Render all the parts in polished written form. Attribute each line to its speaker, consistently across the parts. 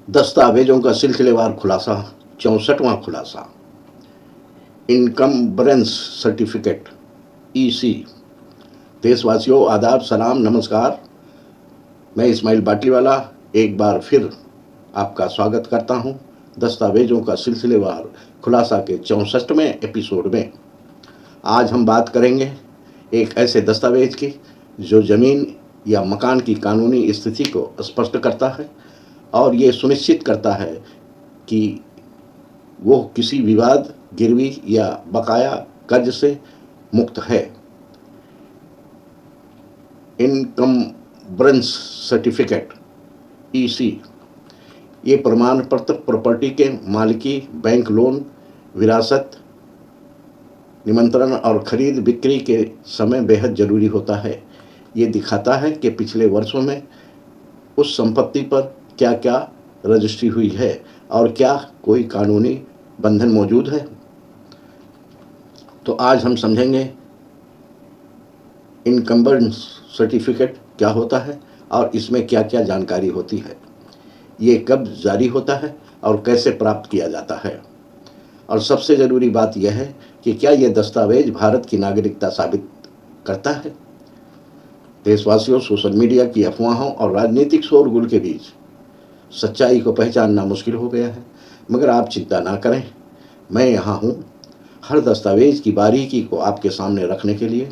Speaker 1: दस्तावेजों का सिलसिलेवार खुलासा 64वां खुलासा इनकम्बरेंस सर्टिफिकेट ईसी। देशवासियों आदाब, सलाम, नमस्कार। मैं इस्माइल बाटीवाला एक बार फिर आपका स्वागत करता हूं दस्तावेजों का सिलसिलेवार खुलासा के 64वें एपिसोड में। आज हम बात करेंगे एक ऐसे दस्तावेज की जो ज़मीन या मकान की कानूनी स्थिति को स्पष्ट करता है और ये सुनिश्चित करता है कि वो किसी विवाद, गिरवी या बकाया कर्ज से मुक्त है। इनकम्बरेंस सर्टिफिकेट ईसी ये प्रमाण पत्र प्रॉपर्टी के मालिकी, बैंक लोन, विरासत, निमंत्रण और खरीद बिक्री के समय बेहद ज़रूरी होता है। ये दिखाता है कि पिछले वर्षों में उस संपत्ति पर क्या क्या रजिस्ट्री हुई है और क्या कोई कानूनी बंधन मौजूद है। तो आज हम समझेंगे इनकम्बरेंस सर्टिफिकेट क्या होता है और इसमें क्या क्या जानकारी होती है, ये कब जारी होता है और कैसे प्राप्त किया जाता है, और सबसे ज़रूरी बात यह है कि क्या यह दस्तावेज भारत की नागरिकता साबित करता है। देशवासियों, सोशल मीडिया की अफवाहों और राजनीतिक शोरगुल के बीच सच्चाई को पहचानना मुश्किल हो गया है, मगर आप चिंता ना करें, मैं यहाँ हूँ हर दस्तावेज की बारीकी को आपके सामने रखने के लिए,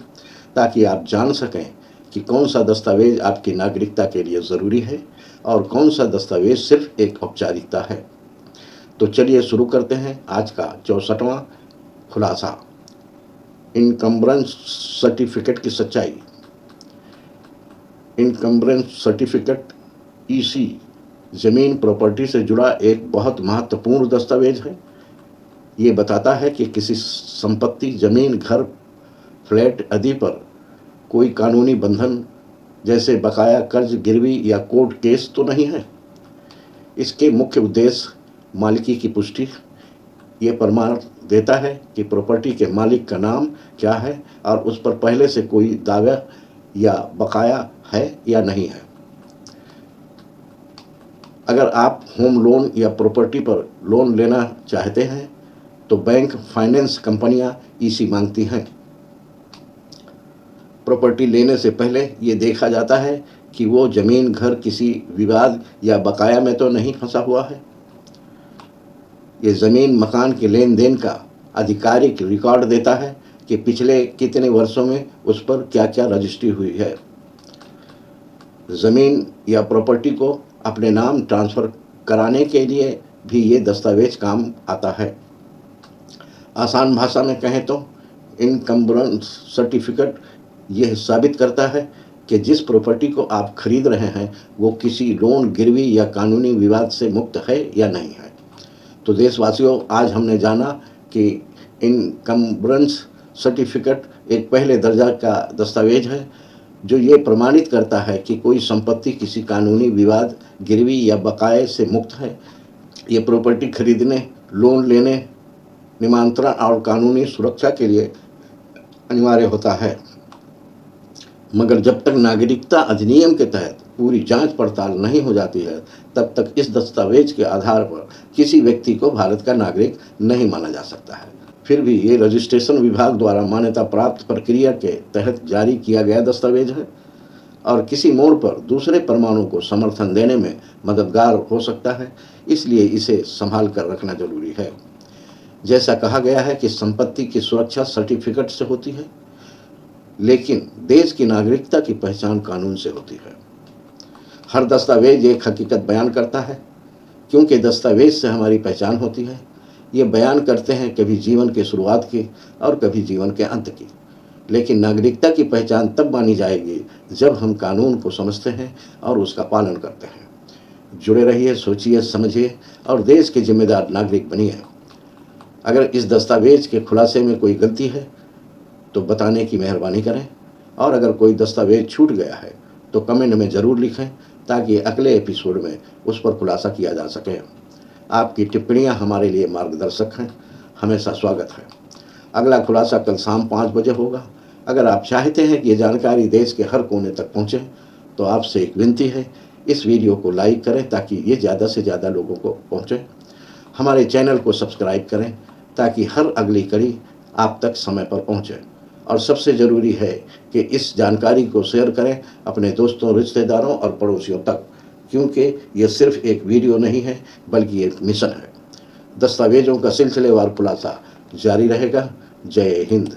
Speaker 1: ताकि आप जान सकें कि कौन सा दस्तावेज आपकी नागरिकता के लिए ज़रूरी है और कौन सा दस्तावेज सिर्फ एक औपचारिकता है। तो चलिए शुरू करते हैं आज का 64वां खुलासा, इनकम्बरेंस सर्टिफिकेट की सच्चाई। इनकम्बरेंस सर्टिफिकेट ईसी ज़मीन प्रॉपर्टी से जुड़ा एक बहुत महत्वपूर्ण दस्तावेज है। ये बताता है कि किसी संपत्ति, ज़मीन, घर, फ्लैट आदि पर कोई कानूनी बंधन जैसे बकाया कर्ज, गिरवी या कोर्ट केस तो नहीं है। इसके मुख्य उद्देश्य मालिकी की पुष्टि, ये प्रमाण देता है कि प्रॉपर्टी के मालिक का नाम क्या है और उस पर पहले से कोई दावा या बकाया है या नहीं है। अगर आप होम लोन या प्रॉपर्टी पर लोन लेना चाहते हैं तो बैंक, फाइनेंस कंपनियां ईसी मांगती हैं। प्रॉपर्टी लेने से पहले ये देखा जाता है कि वो ज़मीन, घर किसी विवाद या बकाया में तो नहीं फंसा हुआ है। ये ज़मीन, मकान के लेन देन का आधिकारिक रिकॉर्ड देता है कि पिछले कितने वर्षों में उस पर क्या क्या रजिस्ट्री हुई है। ज़मीन या प्रॉपर्टी को अपने नाम ट्रांसफ़र कराने के लिए भी ये दस्तावेज काम आता है। आसान भाषा में कहें तो इनकम्बरेंस सर्टिफिकेट यह साबित करता है कि जिस प्रॉपर्टी को आप खरीद रहे हैं वो किसी लोन, गिरवी या कानूनी विवाद से मुक्त है या नहीं है। तो देशवासियों, आज हमने जाना कि इनकम्बरेंस सर्टिफिकेट एक पहले दर्जा का दस्तावेज है जो ये प्रमाणित करता है कि कोई संपत्ति किसी कानूनी विवाद, गिरवी या बकाये से मुक्त है। ये प्रॉपर्टी खरीदने, लोन लेने, निमंत्रण और कानूनी सुरक्षा के लिए अनिवार्य होता है, मगर जब तक नागरिकता अधिनियम के तहत पूरी जांच पड़ताल नहीं हो जाती है तब तक इस दस्तावेज के आधार पर किसी व्यक्ति को भारत का नागरिक नहीं माना जा सकता है। फिर भी ये रजिस्ट्रेशन विभाग द्वारा मान्यता प्राप्त प्रक्रिया के तहत जारी किया गया दस्तावेज है और किसी मोड़ पर दूसरे प्रमाणों को समर्थन देने में मददगार हो सकता है, इसलिए इसे संभाल कर रखना जरूरी है। जैसा कहा गया है कि संपत्ति की सुरक्षा सर्टिफिकेट से होती है, लेकिन देश की नागरिकता की पहचान कानून से होती है। हर दस्तावेज एक हकीकत बयान करता है, क्योंकि दस्तावेज से हमारी पहचान होती है। ये बयान करते हैं कभी जीवन के शुरुआत की और कभी जीवन के अंत की, लेकिन नागरिकता की पहचान तब मानी जाएगी जब हम कानून को समझते हैं और उसका पालन करते हैं। जुड़े रहिए, सोचिए, समझिए और देश के जिम्मेदार नागरिक बनिए। अगर इस दस्तावेज के खुलासे में कोई गलती है तो बताने की मेहरबानी करें, और अगर कोई दस्तावेज छूट गया है तो कमेंट में ज़रूर लिखें ताकि अगले एपिसोड में उस पर खुलासा किया जा सके। आपकी टिप्पणियां हमारे लिए मार्गदर्शक हैं, हमेशा स्वागत है। अगला खुलासा कल शाम 5 बजे होगा। अगर आप चाहते हैं कि ये जानकारी देश के हर कोने तक पहुँचे तो आपसे एक विनती है इस वीडियो को लाइक करें ताकि ये ज़्यादा से ज़्यादा लोगों को पहुँचे। हमारे चैनल को सब्सक्राइब करें ताकि हर अगली कड़ी आप तक समय पर पहुँचे। और सबसे ज़रूरी है कि इस जानकारी को शेयर करें अपने दोस्तों, रिश्तेदारों और पड़ोसियों तक, क्योंकि ये सिर्फ एक वीडियो नहीं है बल्कि एक मिशन है। दस्तावेज़ों का सिलसिलेवार खुलासा जारी रहेगा। जय हिंद।